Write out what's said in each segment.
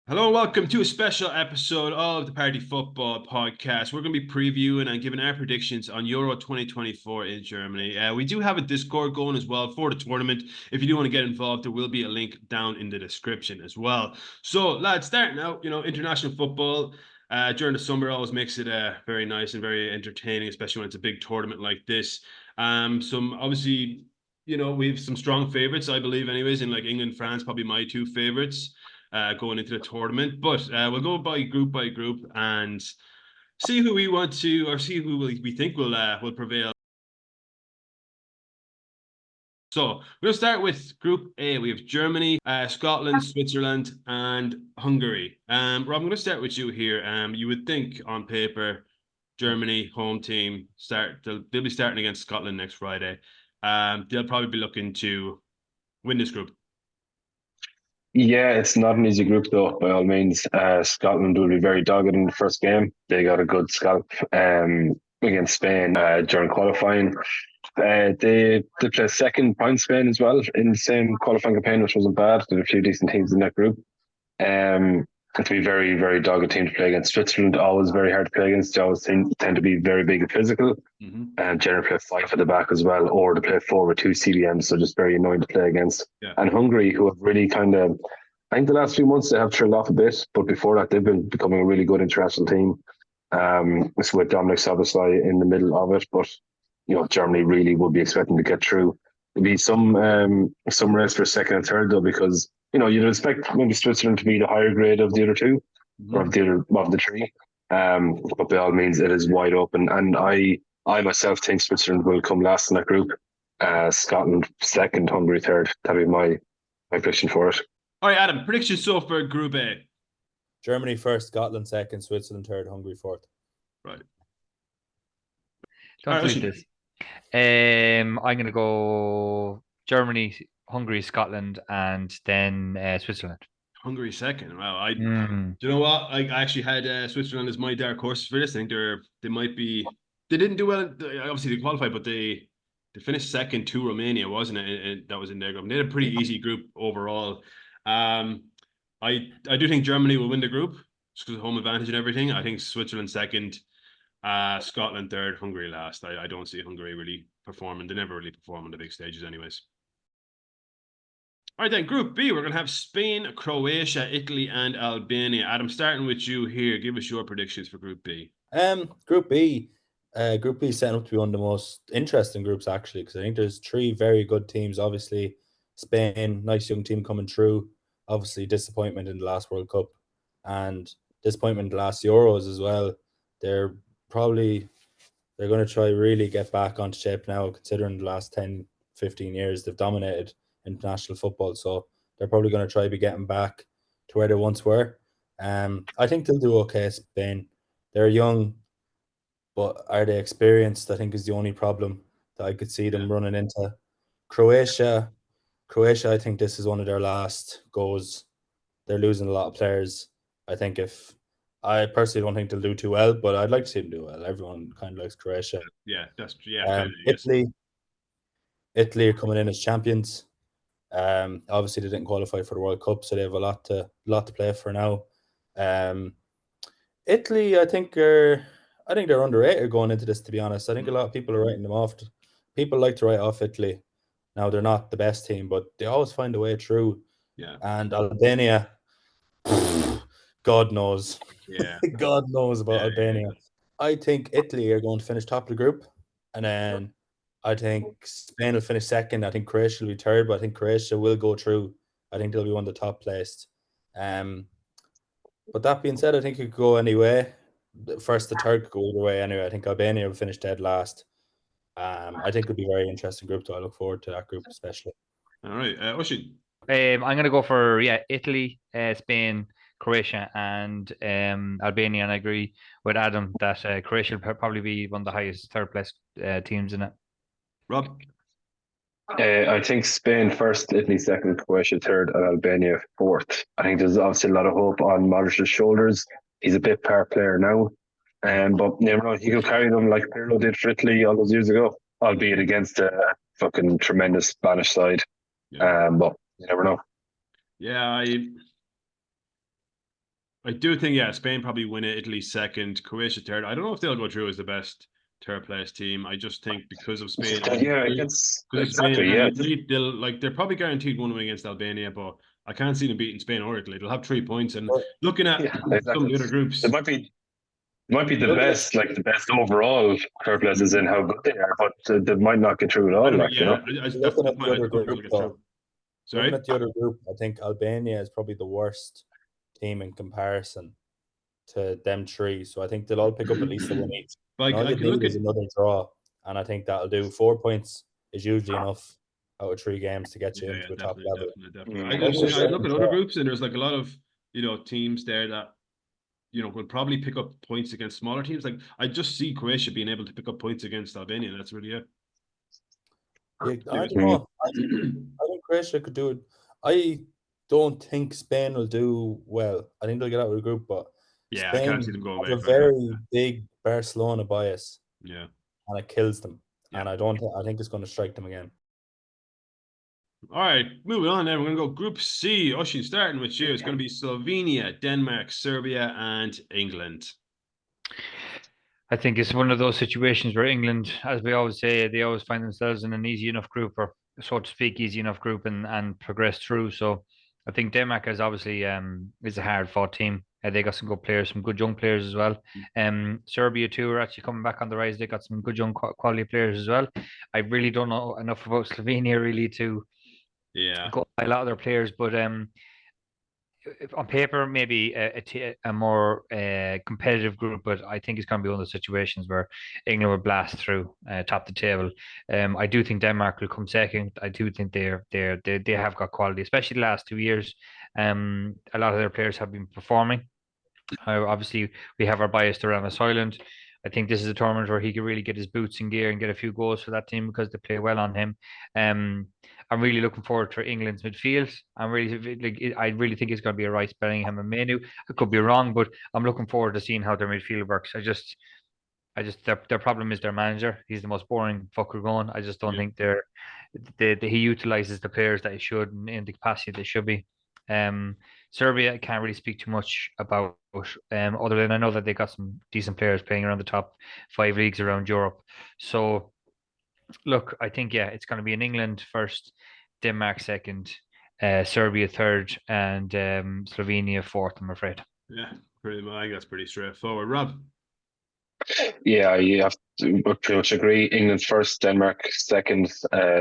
Hello and welcome to a special episode of the Party Football Podcast. We're going to be previewing and giving our predictions on Euro 2024 in Germany. We do have a Discord going as well for the tournament. If you do want to get involved, there will be a link down in the description as well. So, lads, starting out, international football during the summer always makes it very nice and very entertaining, especially when it's a big tournament like this. Some obviously, we have some strong favorites, I believe, anyways, in like England, France, probably my two favorites going into the tournament. But we'll go by group and see who we want to, or see who we think will prevail. So we're going to start with Group A. We have Germany, Scotland, Switzerland, and Hungary. Rob, I'm going to start with you here. You would think on paper, Germany, home team, they'll be starting against Scotland next Friday. They'll probably be looking to win this group. Yeah, it's not an easy group though, by all means. Scotland will be very dogged in the first game. They got a good scalp against Spain during qualifying. They play second behind Spain as well in the same qualifying campaign, which wasn't bad. There are a few decent teams in that group. It'll be very, very dogged team to play against. Switzerland, always very hard to play against. They always tend to be very big and physical. And generally play five at the back as well, or to play four with two CDMs, so just very annoying to play against. Yeah. And Hungary, who have really I think the last few months they have trailed off a bit, but before that they've been becoming a really good international team. It's with Dominic Szoboszlai in the middle of it, but Germany really would be expecting to get through. There'll be some race for second and third though, because you'd expect maybe Switzerland to be the higher grade of the other two, or of the three. But by all means, it is wide open, and I myself think Switzerland will come last in that group. Scotland second, Hungary third. That'd be my prediction for it. All right, Adam, predictions so for Group A. Germany first, Scotland second, Switzerland third, Hungary fourth. Right. Don't delete this. I'm going to go Germany, Hungary, Scotland, and then Switzerland. Hungary second. Wow. Do you know what? I actually had Switzerland as my dark horse for this. I think they might be. They didn't do well. Obviously, they qualified, but they finished second to Romania, wasn't it? And that was in their group. They had a pretty easy group overall. I do think Germany will win the group just because of home advantage and everything. I think Switzerland second, Scotland third, Hungary last. I don't see Hungary really performing. They never really perform on the big stages anyways. All right, then, Group B, we're going to have Spain, Croatia, Italy, and Albania. Adam, starting with you here, give us your predictions for Group B. Group B is setting up to be one of the most interesting groups, actually, because I think there's three very good teams. Obviously, Spain, nice young team coming through. Obviously, disappointment in the last World Cup and disappointment in the last Euros as well. They're going to try really get back onto shape now, considering the last 10, 15 years they've dominated international football, so they're probably going to try to be getting back to where they once were. I think they'll do okay. Spain, they're young, but are they experienced? I think is the only problem that I could see them running into. Croatia, I think this is one of their last goes. They're losing a lot of players. I personally don't think they'll do too well, but I'd like to see them do well. Everyone kind of likes Croatia. Italy are coming in as champions. Obviously they didn't qualify for the World Cup, so they have a lot to play for now. Italy, I think they're underrated going into this, to be honest. I think a lot of people are writing them off. People like to write off Italy. Now they're not the best team, but they always find a way through. Yeah. And Albania, God knows. Yeah. God knows about Albania. Yeah. I think Italy are going to finish top of the group, and then I think Spain will finish second. I think Croatia will be third, but I think Croatia will go through. I think they'll be one of the top placed. But that being said, I think it could go anyway. First, the third could go either way anyway. I think Albania will finish dead last. I think it'll be a very interesting group, so I look forward to that group especially. All right. Oisin? I'm going to go for Italy, Spain, Croatia, and Albania. And I agree with Adam that Croatia will probably be one of the highest third place teams in it. Rob? I think Spain first, Italy second, Croatia third, and Albania fourth. I think there's obviously a lot of hope on Modric's shoulders. He's a bit par player now, but you never know. He could carry them like Pirlo did for Italy all those years ago, albeit against a fucking tremendous Spanish side. But you never know. Yeah, I do think, yeah, Spain probably win it, Italy second, Croatia third. I don't know if they'll go through as the best third place team. I just think because of Spain and Yeah, Italy, against because of Spain exactly. and Yeah, Italy, they're probably guaranteed one win against Albania, but I can't see them beating Spain or Italy. They'll have 3 points. And But looking at yeah, some of exactly. the other It groups, might be the looking at best, like the best overall third places in how good they are, but they might not get through at I all. don't think, Like, you yeah, know. that's looking the at point. the I other don't think they'll group get though. through. Looking Sorry? at the other group, I think Albania is probably the worst team in comparison to them three. So I think they'll all pick up at least a win each. And Like, all I you can need look at, is another draw. And I think that'll do. 4 points is usually enough out of 3 games to get you yeah, into a top definitely, level. definitely. Mm. I Other look than at other that, groups, and there's like a lot of, teams there that, will probably pick up points against smaller teams. Like, I just see Croatia being able to pick up points against Albania. That's really it. yeah, I Anyways. don't know. I think Croatia could do it. I don't think Spain will do well. I think they'll get out of the group, but Yeah, I can't see Spain them going has very a far. very big Barcelona bias, Yeah. and it kills them. Yeah. And I think it's going to strike them again. All right, moving on then. We're going to go Group C. Oshin, starting with you. It's going to be Slovenia, Denmark, Serbia, and England. I think it's one of those situations where England, as we always say, they always find themselves in an easy enough group, or so to speak, easy enough group, and progress through. So I think Denmark is obviously is a hard fought team. They got some good players, some good young players as well. Serbia too are actually coming back on the rise. They got some good young quality players as well. I really don't know enough about Slovenia really to Yeah. go by a lot of their players, but on paper, maybe a more competitive group, but I think it's going to be one of those situations where England will blast through, top the table. I do think Denmark will come second. I do think they have got quality, especially the last 2 years. A lot of their players have been performing. Obviously, we have our bias to Rasmus Højlund. I think this is a tournament where he could really get his boots in gear and get a few goals for that team because they play well on him. I'm really looking forward to England's midfield. I really think it's going to be a Rice, Bellingham, and Menu. I could be wrong, but I'm looking forward to seeing how their midfield works. Their problem is their manager. He's the most boring fucker going. I just don't think he utilizes the players that he should in the capacity they should be. Serbia, I can't really speak too much about, other than I know that they got some decent players playing around the top 5 leagues around Europe. So, look, I think, yeah, it's going to be in England first, Denmark second, Serbia third, and Slovenia fourth, I'm afraid. Yeah, pretty much. I think that's pretty straightforward. Rob? Yeah, you have to pretty much agree. England first, Denmark second,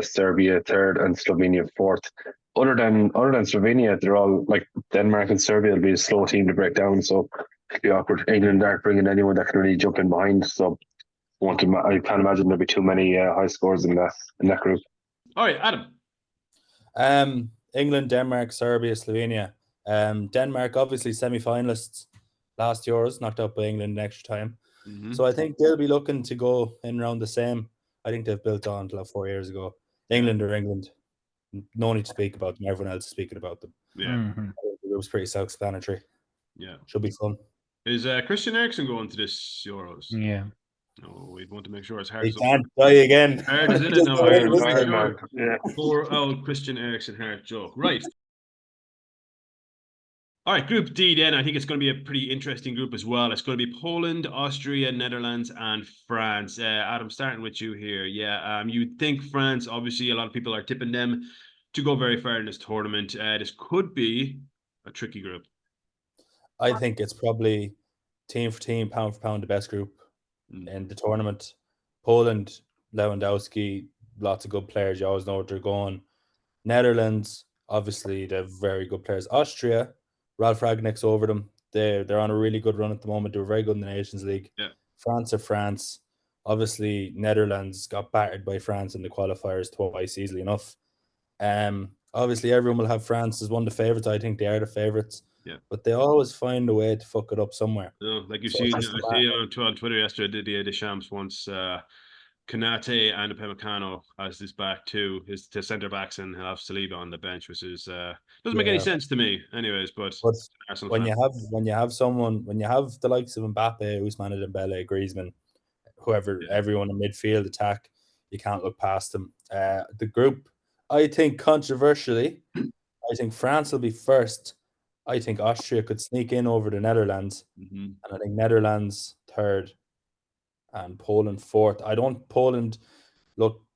Serbia third, and Slovenia fourth. Other than Slovenia, they're all like Denmark and Serbia will be a slow team to break down, so it'll be awkward. England aren't bringing anyone that can really jump in behind, so I can't imagine there'll be too many high scores in that group. All right, Adam. England, Denmark, Serbia, Slovenia. Denmark, obviously semi-finalists last Euros, knocked out by England in extra time. Mm-hmm. So I think they'll be looking to go in around the same. I think they've built on to like 4 years ago. England or England. No need to speak about them. Everyone else is speaking about them. Yeah. Mm-hmm. It was pretty self-explanatory. Yeah. Should be fun. Is Christian Eriksen going to this Euros? Yeah. No, we want to make sure it's hard. He can't die again. Hard is in it now. Yeah. Poor old Christian Eriksen heart joke. Right. All right, Group D then. I think it's going to be a pretty interesting group as well. It's going to be Poland, Austria, Netherlands, and France. Adam, starting with you here. Yeah, you'd think France, obviously, a lot of people are tipping them to go very far in this tournament. This could be a tricky group. I think it's probably team for team, pound for pound, the best group in the tournament. Poland, Lewandowski, lots of good players. You always know what they're going. Netherlands, obviously, they're very good players. Austria, Ralph Ragnick's over them. They're on a really good run at the moment. They're very good in the Nations League. Yeah. France are France. Obviously, Netherlands got battered by France in the qualifiers twice, easily enough. Obviously, everyone will have France as one of the favourites. I think they are the favourites. Yeah. But they always find a way to fuck it up somewhere. No, like you've So seen, it's I just see on Twitter yesterday, Didier Deschamps wants Kanate and Upamecano as his back two, his centre backs, and he'll have Saliba on the bench, which is doesn't make any sense to me, anyways. But Arsenal when fan. you have the likes of Mbappe, Ousmane Dembele, Griezmann, whoever, everyone in midfield attack, you can't look past them. The group, I think controversially, I think France will be first, I think Austria could sneak in over the Netherlands, Hmm. and I think Netherlands third and Poland fourth. I don't Poland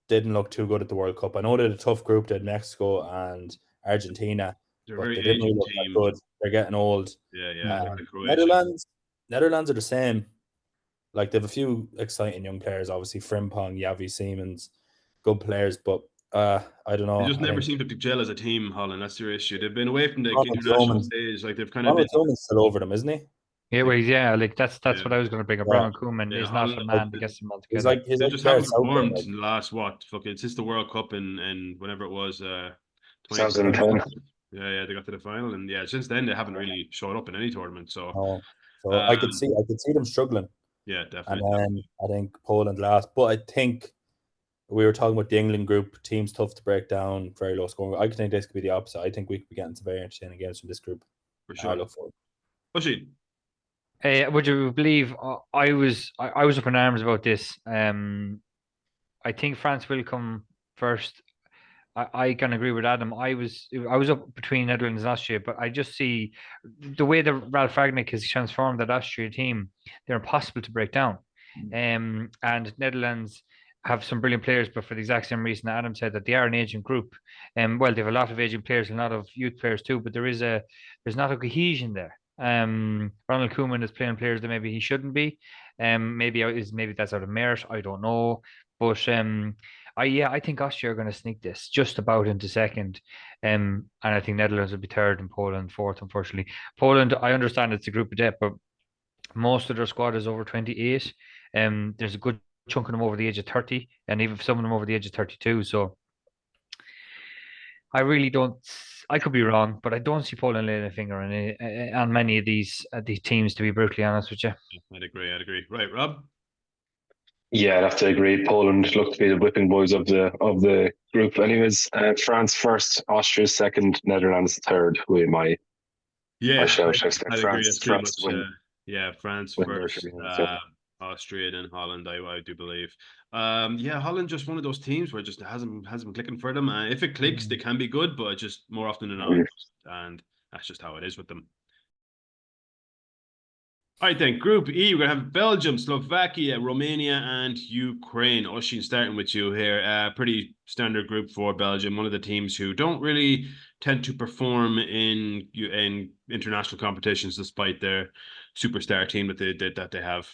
didn't look too good at the World Cup. I know they had a tough group. They had Mexico and Argentina, They're a but very they didn't really aging look that team. good. They're getting old. Yeah, yeah. Like Croatia. Netherlands are the same. Like they have a few exciting young players, obviously Frimpong, Yavi Siemens, good players, but I don't They know. just I never think seem to gel as a team, Holland. That's their issue. They've been away from the Ronald international Koeman. stage. Like they've kind of been. Ronald Koeman's still over them, isn't he? Yeah, well, yeah, like that's Yeah, what I was going to bring up. Yeah, Ronald Koeman yeah. is not Holland. a like man that gets them all he's together. like he's They like just Gareth haven't Southgate. performed Like in the last fucking since the World Cup and whenever it was 2010. 2010. Yeah, they got to the final, and yeah, since then they haven't really showed up in any tournament. So no. So um, I could see them struggling. yeah, And definitely. then I think Poland last. But I think we were talking about the England group, teams tough to break down, very low scoring. I think this could be the opposite. I think we could be getting some very entertaining games from this group. For I sure. look forward. Bushy. Would you believe I was up in arms about this? I think France will come first. I can agree with Adam. I was up between Netherlands and Austria, but I just see the way that Ralph Ragnick has transformed that Austria team. They're impossible to break down. And Netherlands have some brilliant players, but for the exact same reason that Adam said that they are an aging group. Well, they have a lot of aging players and a lot of youth players too, but there's not a cohesion there. Ronald Koeman is playing players that maybe he shouldn't be. Maybe that's out of merit. I don't know, but I think Austria are going to sneak this just about into second, and I think Netherlands will be third and Poland fourth. Unfortunately, Poland, I understand it's a group of death, but most of their squad is over 28. There's a good chunk of them over the age of 30, and even some of them over the age of 32. So I really don't. I could be wrong, but I don't see Poland laying a finger on many of these teams. To be brutally honest with you. I'd agree. Right, Rob. Yeah, I'd have to agree. Poland look to be the whipping boys of the group. Anyways, France first, Austria second, Netherlands third. With my Yeah, shout, I expect I'd agree. That's pretty France to much yeah. France win their first, three games. Yeah. Austria, then Holland. I do believe. Yeah, Holland just one of those teams where it just hasn't been clicking for them. If it clicks, they can be good, but just more often than not, and that's just how it is with them. All right, then. Group E, we're going to have Belgium, Slovakia, Romania, and Ukraine. Oshin, starting with you here. Pretty standard group for Belgium. One of the teams who don't really tend to perform in international competitions, despite their superstar team that they have.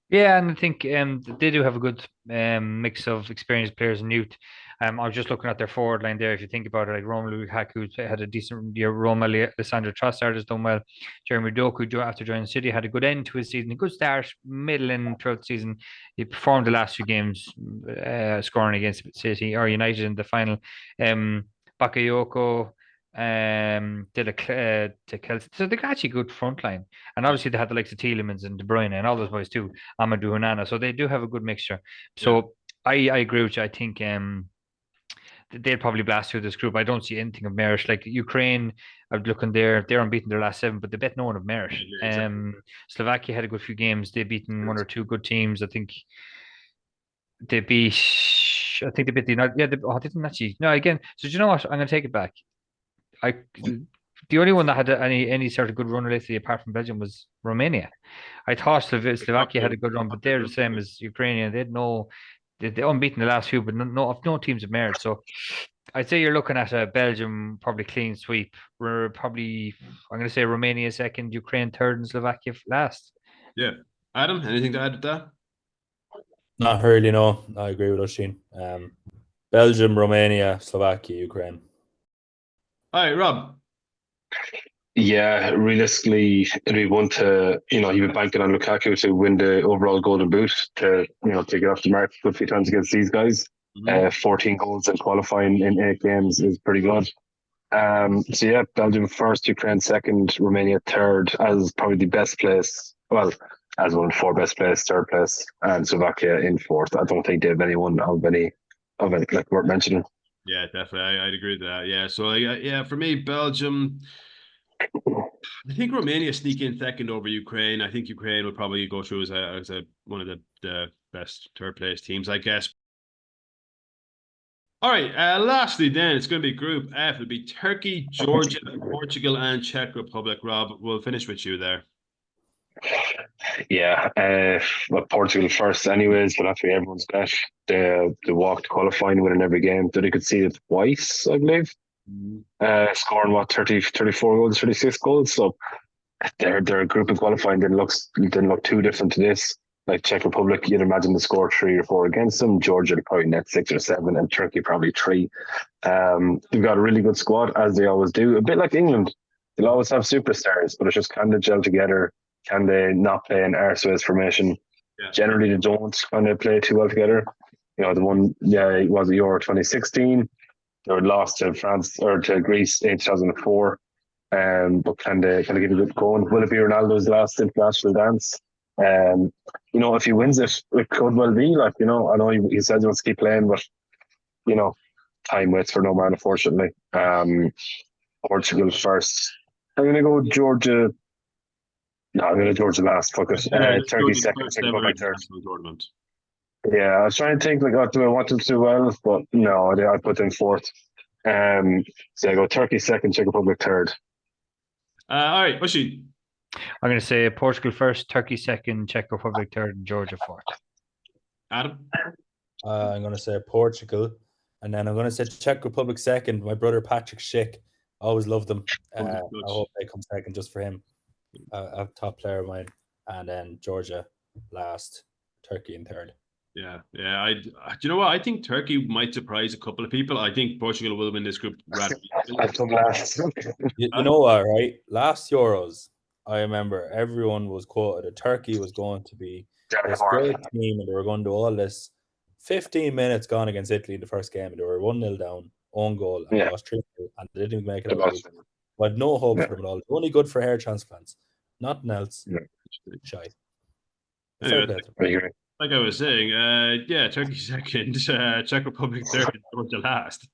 Yeah, and I think they do have a good mix of experienced players and youth. I was just looking at their forward line there. If you think about it, like Romelu Lukaku had a decent year. Alessandro Trossard has done well. Jeremy Doku, after joining City, had a good end to his season, a good start, middle and throughout the season. He performed the last few games, scoring against City or United in the final. Bakayoko did to Kelsey. So they got actually good front line. And obviously they had the likes of Tielemans and De Bruyne and all those boys too, Amadou Onana. So they do have a good mixture. So I agree with you. I think they'll probably blast through this group. I don't see anything of merit. Like Ukraine, I'm looking there, they're unbeaten their last seven, but they bet no one of merit. Yeah, exactly. Slovakia had a good few games. They've beaten one or two good teams. They beat I think they beat the United. Yeah, they didn't actually. No, again. So do you know what? I'm going to take it back. The only one that had any sort of good run lately, apart from Belgium, was Romania. I thought Slovakia had a good run, but they're the same as Ukraine. They had they unbeaten the last few, but no teams have merit. So I'd say you're looking at a Belgium probably clean sweep. We're probably I'm going to say Romania second, Ukraine third, and Slovakia last. Yeah, Adam, anything to add to that? Not really, no. I agree with Oshin. Belgium, Romania, Slovakia, Ukraine. All right, Rob. Yeah, realistically, it'd be one to, you've been banking on Lukaku to win the overall Golden Boot to get off the mark a good few times against these guys. 14 goals in qualifying in 8 games is pretty good. So yeah, Belgium first, Ukraine second, Romania third as probably the best place. Well, as one of the 4 best place, third place, and Slovakia in fourth. I don't think they have anyone of any like worth mentioning. Yeah, definitely. I'd agree with that. Yeah. So yeah, for me, Belgium. I think Romania sneak in second over Ukraine. I think Ukraine will probably go through as one of the best third place teams, I guess. All right. Lastly, then it's going to be Group F. It'll be Turkey, Georgia, Portugal, and Czech Republic. Rob, we'll finish with you there. Yeah, well, Portugal first, anyways, but actually everyone's bet. They walked qualifying, winning every game. They could see it twice, I believe. Scoring what 34 goals, 36 goals. So their group in qualifying didn't look too different to this. Like Czech Republic, you'd imagine the score 3 or 4 against them. Georgia probably net 6 or 7, and Turkey probably 3. They've got a really good squad, as they always do. A bit like England, they'll always have superstars, but it's just can they gel together? Can they not play an arseways formation? Yeah. Generally, they don't kind of play too well together. You know, the one, it was Euro 2016. They were lost to France or to Greece in 2004. But can they get a good going? Will it be Ronaldo's last international dance? You know, if he wins it, it could well be. Like, you know, I know he said he wants to keep playing, but you know, time waits for no man, unfortunately. Portugal first. I'm gonna go Georgia. No, I'm gonna Georgia last. Fuck it. Turkey second, Czech Republic third. Tournament. Yeah, I was trying to think like, do I want them to do well? But no, I put them fourth. So I go Turkey second, Czech Republic third. All right, Oisin. I'm going to say Portugal first, Turkey second, Czech Republic third, and Georgia fourth. Adam. I'm going to say Portugal, and then I'm going to say Czech Republic second. My brother Patrick Schick, I always loved them. I hope they come second just for him. A top player of mine, and then Georgia last, Turkey in third. Yeah. Do you know what? I think Turkey might surprise a couple of people. I think Portugal will win this group. I've come last. You know what, right? Last Euros, I remember everyone was quoted that Turkey was going to be this great team and they were going to do all this. 15 minutes gone against Italy in the first game and they were 1-0 down, own goal, and they lost 3-0, and they didn't even make it out. I had no hope for them at all. Only good for hair transplants. Nothing else. Shy. Anyway, like I was saying, Turkey second, Czech Republic third, Georgia last.